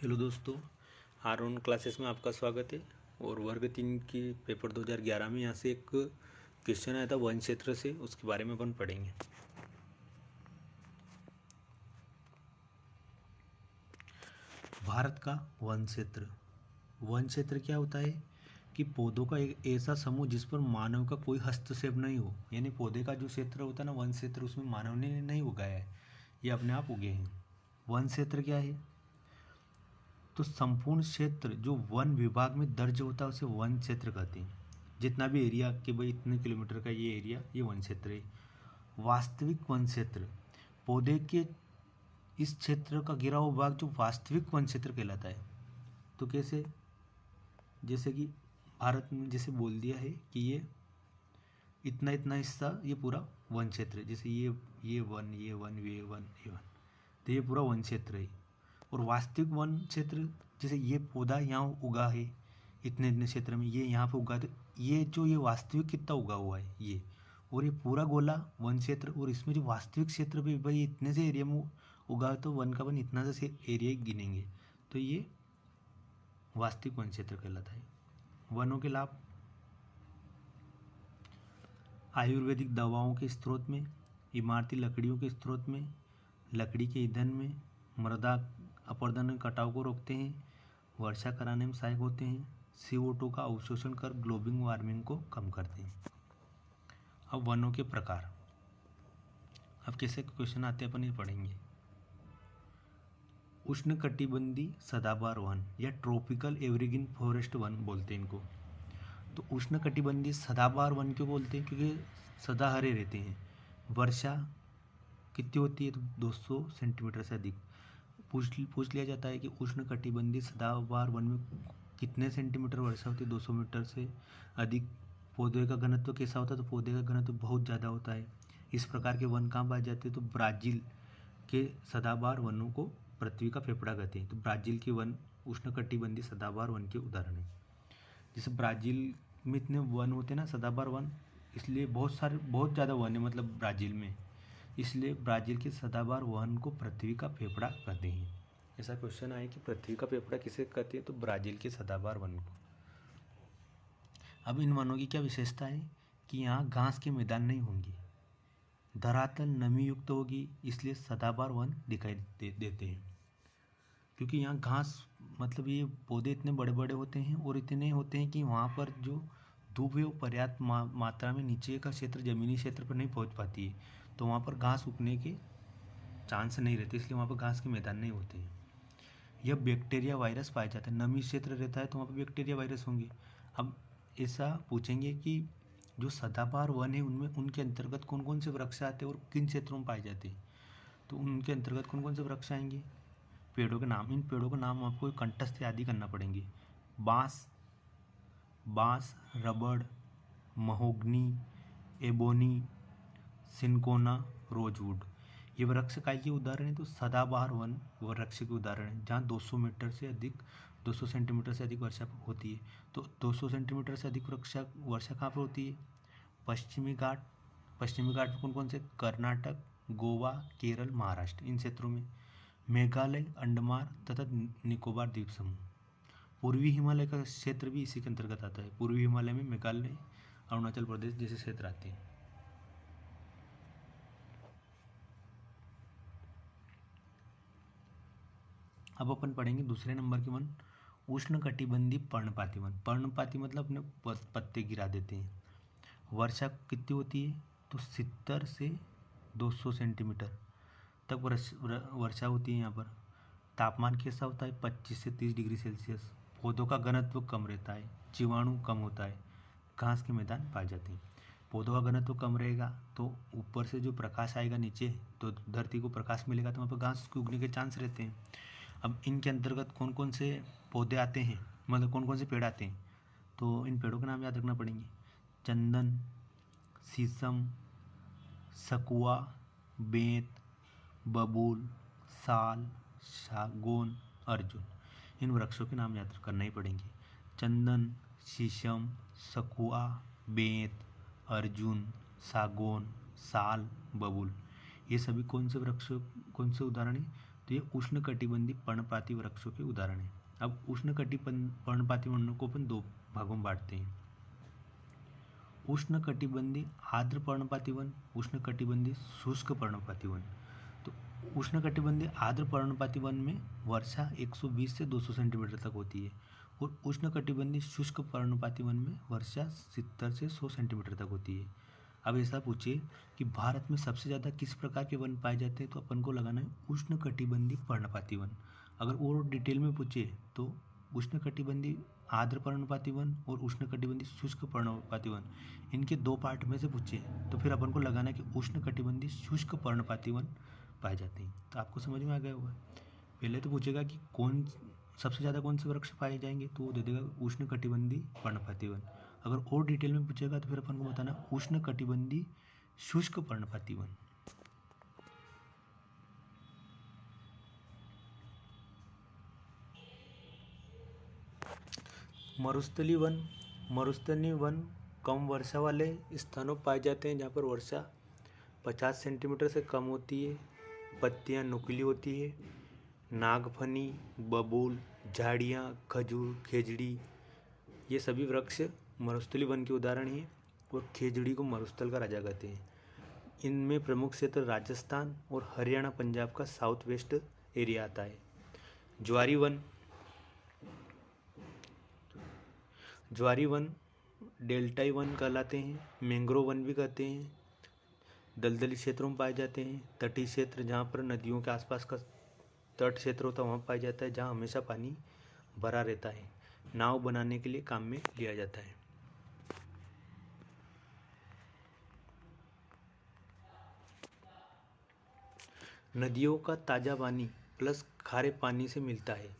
Hello दोस्तों, R1 classes में आपका स्वागत है। और वर्ग 3 की पेपर 2011 में यहाँ से एक क्वेश्चन आया था वन क्षेत्र से, उसके बारे में अपन पढ़ेंगे। भारत का वन क्षेत्र क्या होता है कि पौधों का एक ऐसा समूह जिस पर मानव का कोई हस्तक्षेप नहीं हो। यानी पौधे का जो क्षेत्र होता है ना वन क्षेत्र, उसमें मानव ने नहीं उगाया है, ये अपने आप उगे हैं। वन क्षेत्र क्या है? तो संपूर्ण क्षेत्र जो वन विभाग में दर्ज होता है उसे वन क्षेत्र कहते हैं। जितना भी एरिया कि भाई इतने किलोमीटर का ये एरिया, ये वन क्षेत्र है। वास्तविक वन क्षेत्र, पौधे के इस क्षेत्र का घिरा हुआ भाग जो वास्तविक वन क्षेत्र कहलाता है। तो कैसे? जैसे कि भारत में जैसे बोल दिया है कि ये इतना इतना हिस्सा ये पूरा वन क्षेत्र है। जैसे ये वन, ये वन, ये वन, ये वन, तो ये पूरा वन क्षेत्र है। और वास्तविक वन क्षेत्र, जैसे ये पौधा यहाँ उगा है इतने इतने क्षेत्र में, ये यहाँ पे उगा, तो ये जो ये वास्तविक कितना उगा हुआ है ये, और ये पूरा गोला वन क्षेत्र। और इसमें जो वास्तविक क्षेत्र भी भाई इतने से एरिया में उगा, तो वन का वन इतना से एरिया गिनेंगे, तो ये वास्तविक वन क्षेत्र कहलाता है। वनों के लाभ: आयुर्वेदिक दवाओं के स्रोत में, इमारती लकड़ियों के स्रोत में, लकड़ी के ईंधन में, मृदा अपरदन कटाव को रोकते हैं, वर्षा कराने में सहायक होते हैं, CO2 का अवशोषण कर ग्लोबल वार्मिंग को कम करते हैं। अब वनों के प्रकार, अब कैसे क्वेश्चन आते हैं अपन ये पढ़ेंगे। उष्णकटिबंधीय सदाबहार वन या ट्रॉपिकल एवरग्रीन फॉरेस्ट वन बोलते हैं इनको। तो उष्णकटिबंधीय सदाबहार वन क्यों बोलते हैं? क्योंकि सदा हरे रहते हैं। वर्षा कितनी होती है? तो 200 सेंटीमीटर से अधिक। पूछ लिया जाता है कि उष्णकटिबंधीय सदाबहार वन में कितने सेंटीमीटर वर्षा होती है? 200 मीटर से अधिक। पौधे का घनत्व कैसा होता है? तो पौधे का घनत्व बहुत ज़्यादा होता है। इस प्रकार के वन कहाँ पाए जाते हैं? तो ब्राज़ील के सदाबहार वनों को पृथ्वी का फेफड़ा कहते हैं। तो ब्राज़ील के वन उष्णकटिबंधीय सदाबहार वन के उदाहरण हैं। जैसे ब्राज़ील में इतने वन होते हैं ना सदाबहार वन, इसलिए बहुत ज़्यादा वन है मतलब ब्राज़ील में, इसलिए ब्राज़ील के सदाबहार वन को पृथ्वी का फेफड़ा कहते हैं। ऐसा क्वेश्चन आया कि पृथ्वी का फेफड़ा किसे कहते हैं? तो ब्राज़ील के सदाबहार वन को। अब इन वनों की क्या विशेषता है कि यहाँ घास के मैदान नहीं होंगे, धरातल नमी युक्त होगी, इसलिए सदाबहार वन दिखाई देते हैं। क्योंकि यहाँ घास मतलब ये पौधे इतने बड़े बड़े होते हैं और इतने होते हैं कि वहाँ पर जो धूप है वो पर्याप्त मात्रा में नीचे का क्षेत्र, जमीनी क्षेत्र पर नहीं पहुँच पाती है, तो वहाँ पर घास उगने के चांस नहीं रहते, इसलिए वहाँ पर घास के मैदान नहीं होते हैं। यह बैक्टीरिया वायरस पाया जाता है। नमी क्षेत्र रहता है तो वहाँ पर बैक्टीरिया वायरस होंगे। अब ऐसा पूछेंगे कि जो सदाबहार वन है उनमें उनके अंतर्गत कौन कौन से वृक्ष आते हैं और किन क्षेत्रों में पाए जाते हैं? तो उनके अंतर्गत कौन कौन से वृक्ष आएंगे? पेड़ों के नाम, इन पेड़ों के नाम आपको कंठस्थ याद ही करना पड़ेंगे। बांस, रबड़, महोगनी, एबोनी, सिनकोना, रोजवुड, ये वृक्ष काय के उदाहरण है? तो सदाबहार वन वृक्ष के उदाहरण है जहाँ 200 मीटर से अधिक, 200 सेंटीमीटर से अधिक वर्षा होती है। तो 200 सेंटीमीटर से अधिक वर्षा कहाँ पर होती है? पश्चिमी घाट में कौन कौन से? कर्नाटक, गोवा, केरल, महाराष्ट्र, इन क्षेत्रों में। मेघालय, अंडमान तथा निकोबार द्वीप समूह। पूर्वी हिमालय का क्षेत्र भी इसी के अंतर्गत आता है। पूर्वी हिमालय में मेघालय, अरुणाचल प्रदेश जैसे क्षेत्र आते हैं। अब अपन पढ़ेंगे दूसरे नंबर के वन, उष्णकटिबंधीय पर्णपाती वन। पर्णपाती मतलब अपने पत्ते गिरा देते हैं। वर्षा कितनी होती है? तो 70 से 200 सेंटीमीटर तक वर्षा होती है यहाँ पर। तापमान कैसा होता है? 25 से 30 डिग्री सेल्सियस। पौधों का घनत्व कम रहता है, जीवाणु कम होता है, घास के मैदान पाए जाते हैं। पौधों का घनत्व कम रहेगा तो ऊपर से जो प्रकाश आएगा नीचे, तो धरती को प्रकाश मिलेगा, तो वहाँ पर घास के उगने के चांस रहते हैं। अब इनके अंतर्गत कौन कौन से पौधे आते हैं, मतलब कौन कौन से पेड़ आते हैं? तो इन पेड़ों के नाम याद रखना पड़ेंगे। चंदन, शीशम, सकुआ, बेंत, बबूल, साल, सागौन, अर्जुन, इन वृक्षों के नाम याद करना ही पड़ेंगे। चंदन, शीशम, सकुआ, बेंत, अर्जुन, सागौन, साल, बबूल, ये सभी कौन से वृक्ष, कौन से उदाहरण है? तो ये उष्णकटिबंधीय पर्णपाती वृक्षों के उदाहरण हैं। अब पर्णपाती वनों को अपन 2 भागों में बांटते हैं। उष्णकटिबंधीय आर्द्र पर्णपाती वन, उष्णकटिबंधीय शुष्क पर्णपाती वन। तो उष्णकटिबंधीय आर्द्र पर्णपाती वन में वर्षा 120 से 200 सेंटीमीटर तक होती है और उष्णकटिबंधीय शुष्क पर्णपाती वन में वर्षा 70 से 100 सेंटीमीटर तक होती है। अब ऐसा पूछिए कि भारत में सबसे ज़्यादा किस प्रकार के वन पाए जाते हैं, तो अपन को लगाना है उष्णकटिबंधीय पर्णपाती वन। अगर और डिटेल में पूछे तो उष्णकटिबंधीय आर्द्र पर्णपाती वन और उष्णकटिबंधीय शुष्क पर्णपाती वन, इनके 2 पार्ट में से पूछे तो फिर अपन को लगाना है कि उष्णकटिबंधीय शुष्क पर्णपाती वन पाए जाते हैं। तो आपको समझ में आ गया होगा। पहले तो पूछेगा कि सबसे ज़्यादा कौन से वृक्ष पाए जाएंगे, तो वो दे देगा उष्णकटिबंधीय पर्णपाती वन। अगर और डिटेल में पूछेगा तो फिर अपन को बताना उष्णकटिबंधीय शुष्क पर्णपाती वन। मरुस्थलीय वन कम वर्षा वाले स्थानों पाए जाते हैं जहाँ पर वर्षा 50 सेंटीमीटर से कम होती है, पत्तियाँ नुकीली होती है। नागफनी, बबूल, झाड़ियाँ, खजूर, खेजड़ी, ये सभी वृक्ष मरुस्थलीय वन के उदाहरण हैं और खेजड़ी को मरुस्थल का राजा कहते हैं। इनमें प्रमुख क्षेत्र राजस्थान और हरियाणा पंजाब का साउथ वेस्ट एरिया आता है। ज्वारी वन डेल्टाई वन कहलाते हैं। मैंग्रोव वन भी कहते हैं। दलदली क्षेत्रों में पाए जाते हैं। तटीय क्षेत्र जहाँ पर नदियों के आसपास का तट क्षेत्र होता है वहाँ पाया जाता है, जहाँ हमेशा पानी भरा रहता है। नाव बनाने के लिए काम में लिया जाता है। नदियों का ताज़ा पानी प्लस खारे पानी से मिलता है।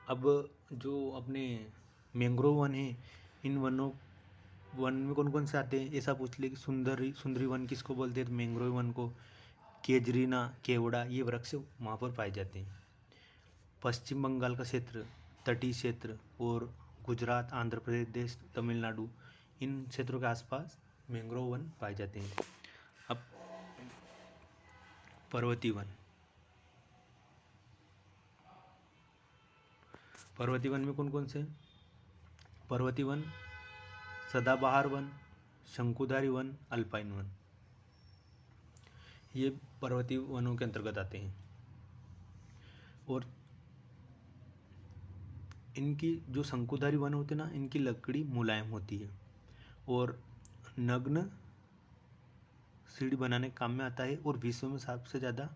अब जो अपने मैंग्रोव वन है, इन वन में कौन कौन से आते हैं, ऐसा पूछ ले कि सुंदरी वन किसको बोलते हैं, तो मैंग्रोव वन को। केजरीना, केवड़ा, ये वृक्ष वहाँ पर पाए जाते हैं। पश्चिम बंगाल का क्षेत्र, तटीय क्षेत्र और गुजरात, आंध्र प्रदेश, तमिलनाडु, इन क्षेत्रों के आसपास मैंग्रोव वन पाए जाते हैं। अब पर्वतीय वन में कौन कौन से? पर्वतीय वन, सदाबहार वन, शंकुधारी वन, अल्पाइन वन, ये पर्वतीय वनों के अंतर्गत आते हैं। और इनकी जो शंकुधारी वन होते हैं ना, इनकी लकड़ी मुलायम होती है और नग्न सीढ़ी बनाने के काम में आता है और विश्व में सबसे ज़्यादा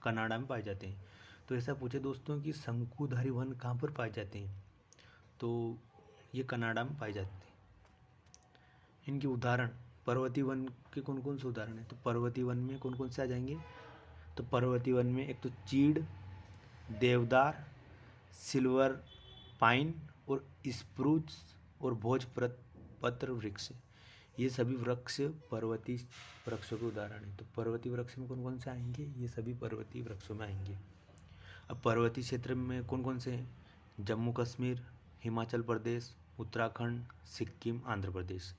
कनाडा में पाए जाते हैं। तो ऐसा पूछे दोस्तों कि शंकुधारी वन कहाँ पर पाए जाते हैं, तो ये कनाडा में पाए जाते हैं। इनके उदाहरण पर्वतीय वन के कौन कौन से उदाहरण हैं, तो पर्वतीय वन में कौन कौन से आ जाएंगे, तो पर्वतीय वन में एक तो चीड़, देवदार, सिल्वर पाइन और स्प्रूस और भोजपत्र वृक्ष, ये सभी वृक्ष पर्वतीय वृक्षों के उदाहरण हैं। तो पर्वतीय वृक्ष में कौन कौन से आएंगे, ये सभी पर्वतीय वृक्षों में आएंगे। अब पर्वतीय क्षेत्र में कौन कौन से हैं, जम्मू कश्मीर, हिमाचल प्रदेश, उत्तराखंड, सिक्किम, आंध्र प्रदेश,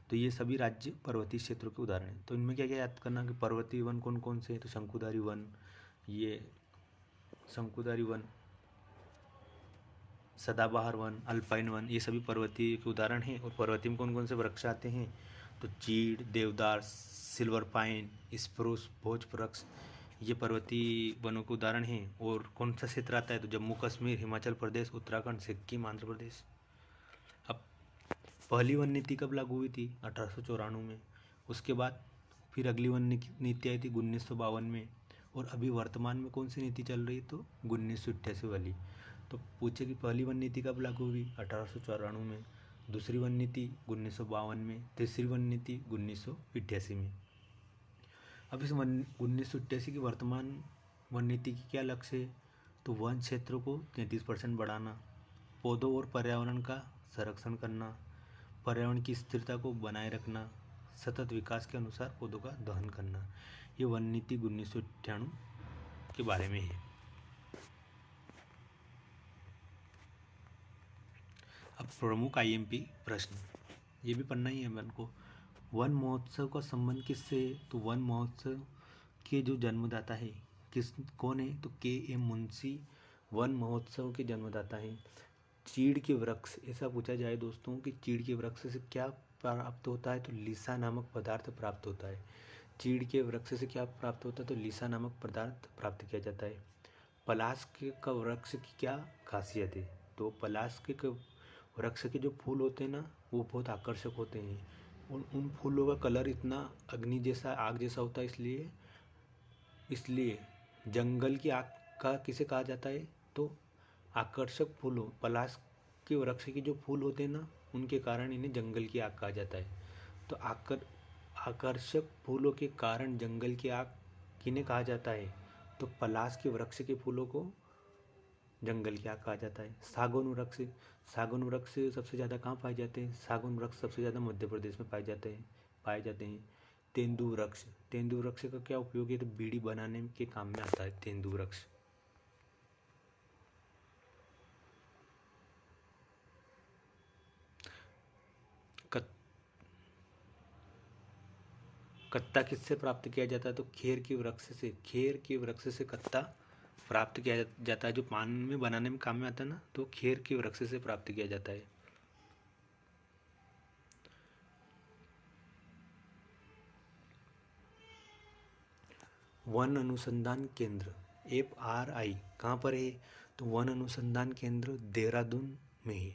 तो ये सभी राज्य पर्वतीय क्षेत्रों के उदाहरण हैं। तो इनमें क्या क्या याद करना कि पर्वतीय वन कौन कौन से हैं, तो शंकुधारी वन, सदाबहार वन, अल्पाइन वन, ये सभी पर्वतीय के उदाहरण हैं। और पर्वतीय में कौन कौन से वृक्ष आते हैं, तो चीड़, देवदार, सिल्वर पाइन, स्प्रूस, भोज वृक्ष, ये पर्वतीय वनों के उदाहरण हैं। और कौन सा क्षेत्र आता है, तो जम्मू कश्मीर, हिमाचल प्रदेश, उत्तराखंड, सिक्किम, आंध्र प्रदेश। अब पहली वन नीति कब लागू हुई थी, 1894 में। उसके बाद फिर अगली वन नीति आई थी 1952 में। और अभी वर्तमान में कौन सी नीति चल रही है, तो 1988 वाली। तो पूछे कि पहली वन नीति कब लागू हुई, 1894 में। दूसरी वन नीति 1952 में। तीसरी वन नीति 1988 में। अब इस 1988 की वर्तमान वन नीति की क्या लक्ष्य है, तो वन क्षेत्रों को 33% बढ़ाना, पौधों और पर्यावरण का संरक्षण करना, पर्यावरण की स्थिरता को बनाए रखना, सतत विकास के अनुसार पौधों का दोहन करना, ये वन नीति 1998 के बारे में है। अब प्रमुख IMP प्रश्न, ये भी पढ़ना ही है मन को। वन महोत्सव का संबंध किससे है, तो वन महोत्सव के जो जन्मदाता है कौन है, तो के.एम. मुंशी वन महोत्सव के जन्मदाता हैं। चीड़ के वृक्ष, ऐसा पूछा जाए दोस्तों कि चीड़ के वृक्ष से क्या प्राप्त होता है, तो लीसा नामक पदार्थ प्राप्त होता है। चीड़ के वृक्ष से क्या प्राप्त होता है, तो लीसा नामक पदार्थ प्राप्त किया जाता है। पलाश का वृक्ष की क्या खासियत है, तो पलाश के वृक्ष के जो फूल होते हैं ना, वो बहुत आकर्षक होते हैं। उन फूलों का कलर इतना अग्नि जैसा, आग जैसा होता है, इसलिए जंगल की आग का किसे कहा जाता है, तो आकर्षक फूलों, पलाश के वृक्ष के जो फूल होते हैं ना, उनके कारण इन्हें जंगल की आग कहा जाता है। तो आकर्षक फूलों के कारण जंगल की आग किन्हें कहा जाता है, तो पलाश के वृक्ष के फूलों को जंगल की आग कहा जाता है। सागौन वृक्ष सबसे ज़्यादा कहाँ पाए जाते हैं, सागौन वृक्ष सबसे ज़्यादा मध्य प्रदेश में पाए जाते हैं। तेंदू वृक्ष का क्या उपयोग है, तो बीड़ी बनाने के काम में आता है तेंदू वृक्ष। कत्ता किससे प्राप्त किया जाता है, तो खेर के वृक्ष से कत्ता प्राप्त किया जाता है, जो पान में बनाने में काम में आता है ना, तो खेर के वृक्ष से प्राप्त किया जाता है। वन अनुसंधान केंद्र FRI कहाँ पर है, तो वन अनुसंधान केंद्र देहरादून में है।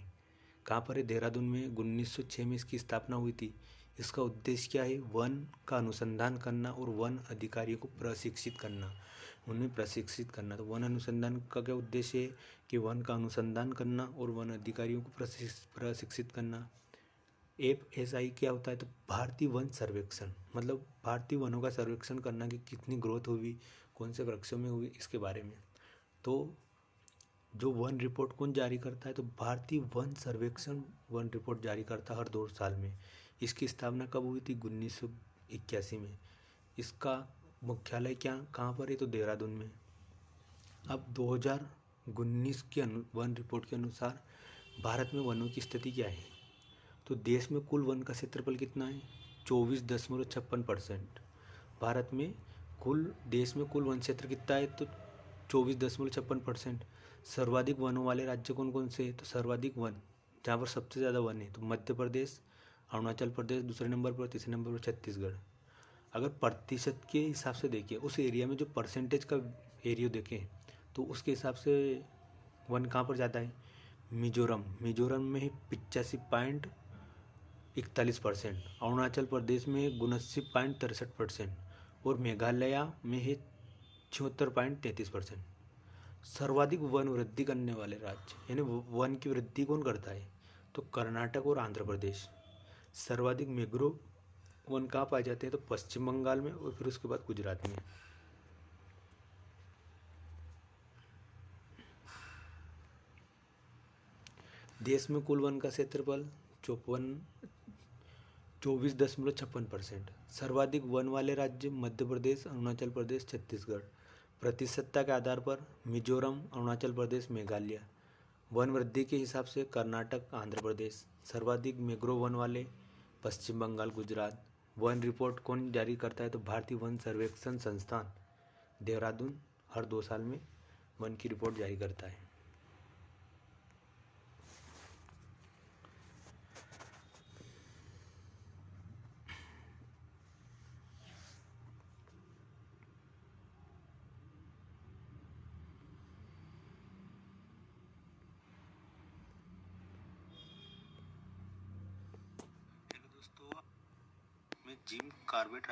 कहाँ पर है, देहरादून में। 1906 में इसकी स्थापना हुई थी। इसका उद्देश्य क्या है, वन का अनुसंधान करना और वन अधिकारियों को प्रशिक्षित करना, उन्हें प्रशिक्षित करना। तो वन अनुसंधान का क्या उद्देश्य है कि वन का अनुसंधान करना और वन अधिकारियों को प्रशिक्षित करना। FSI क्या होता है, तो भारतीय वन सर्वेक्षण, मतलब भारतीय वनों का सर्वेक्षण करना कि कितनी ग्रोथ हुई, कौन से वृक्षों में हुई, इसके बारे में। तो जो वन रिपोर्ट कौन जारी करता है, तो भारतीय वन सर्वेक्षण वन रिपोर्ट जारी करता है हर 2 साल में। इसकी स्थापना कब हुई थी, 1981 में। इसका मुख्यालय कहाँ पर है, तो देहरादून में। अब 2019 के वन रिपोर्ट के अनुसार भारत में वनों की स्थिति क्या है, तो देश में कुल वन का क्षेत्रफल कितना है, 24.56%। भारत में देश में कुल वन क्षेत्र कितना है, तो 24.56%। सर्वाधिक वनों वाले राज्य कौन कौन से हैं, तो सर्वाधिक वन जहाँ पर सबसे ज़्यादा वन है, तो मध्य प्रदेश, अरुणाचल प्रदेश दूसरे नंबर पर, तीसरे नंबर पर छत्तीसगढ़। अगर प्रतिशत के हिसाब से देखिए, उस एरिया में जो परसेंटेज का एरिया देखें, तो उसके हिसाब से वन कहाँ पर ज़्यादा है, मिजोरम में है 85.41%, अरुणाचल प्रदेश में 79.63% और मेघालय में है 76.33%। सर्वाधिक वन वृद्धि करने वाले राज्य, यानी वन की वृद्धि कौन करता है, तो कर्नाटक और आंध्र प्रदेश। सर्वाधिक मैंग्रोव वन कहाँ पाए जाते हैं, तो पश्चिम बंगाल में और फिर उसके बाद गुजरात में। देश में कुल वन का क्षेत्रफल 24.56%। सर्वाधिक वन वाले राज्य मध्य प्रदेश, अरुणाचल प्रदेश, छत्तीसगढ़। प्रतिशतता के आधार पर मिजोरम, अरुणाचल प्रदेश, मेघालय। वन वृद्धि के हिसाब से कर्नाटक, आंध्र प्रदेश। सर्वाधिक मैंग्रोव वन वाले पश्चिम बंगाल, गुजरात। वन रिपोर्ट कौन जारी करता है, तो भारतीय वन सर्वेक्षण संस्थान देहरादून हर 2 साल में वन की रिपोर्ट जारी करता है। हेलो दोस्तों, मैं जिम कॉर्बेट